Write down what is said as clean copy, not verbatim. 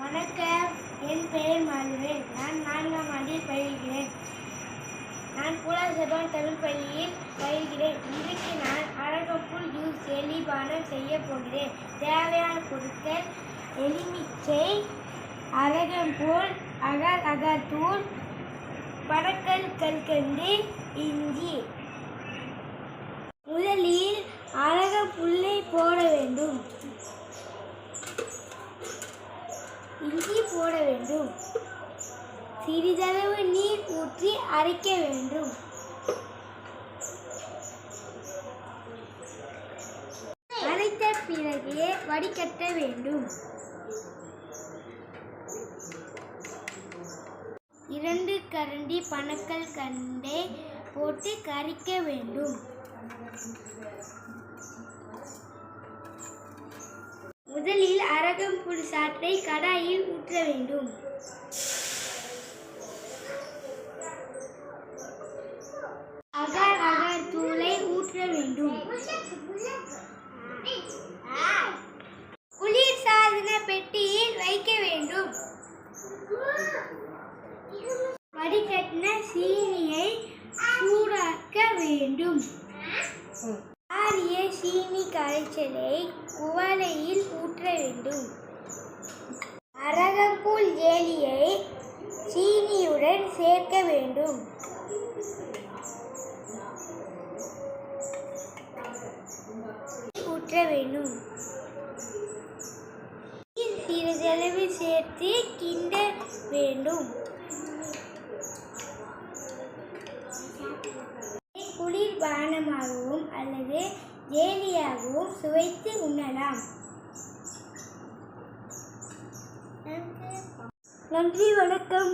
வணக்கம், என் பெயர் மாலுவேல். நான் 4ஆம் ஆண்டில் பயில்கிறேன். நான் பூலாசபான் தமிழ் பள்ளியில் பயில்கிறேன். இன்றைக்கு நான் அழகம்புல் ஜூஸ் ஜெல்லி பானம் செய்ய போகிறேன். தேவையான பொருட்கள்: எலுமிச்சை, அழகம்புல், அகர் அகர் தூள், பனக்கல் கல்கண்டு, இஞ்சி. முதலில் அழகம்புல்லை போட வேண்டும். இஞ்சி போட வேண்டும். சிறிதளவு நீர் ஊற்றி அரைக்க வேண்டும். அரைத்த பிறகு வடிகட்ட வேண்டும். 2 கரண்டி பனக்கல் கண்டை போட்டு கரைக்க வேண்டும். முதலில் அழகம்புல் சாற்றை கடாயில் ஊற்ற வேண்டும். அகர் அகர் தூளை ஊற்ற வேண்டும். குளிர்சாதன பெட்டியில் வைக்க வேண்டும். வடிகட்டின சீனியை சூடாக்க வேண்டும். ஆரிய சீனி கரைசலை குவளையில் ஊற்ற வேண்டும். அழகம்புல் ஜெல்லியை சீனியுடன் சேர்க்க வேண்டும். ஊற்ற வேண்டும். சிறிதளவு சேர்த்து கிண்ட வேண்டும். குளிர் பானமாகவும் அல்லது ஜேலியாகவும் சுவைத்து உண்ணலாம். நன்றி, வணக்கம்.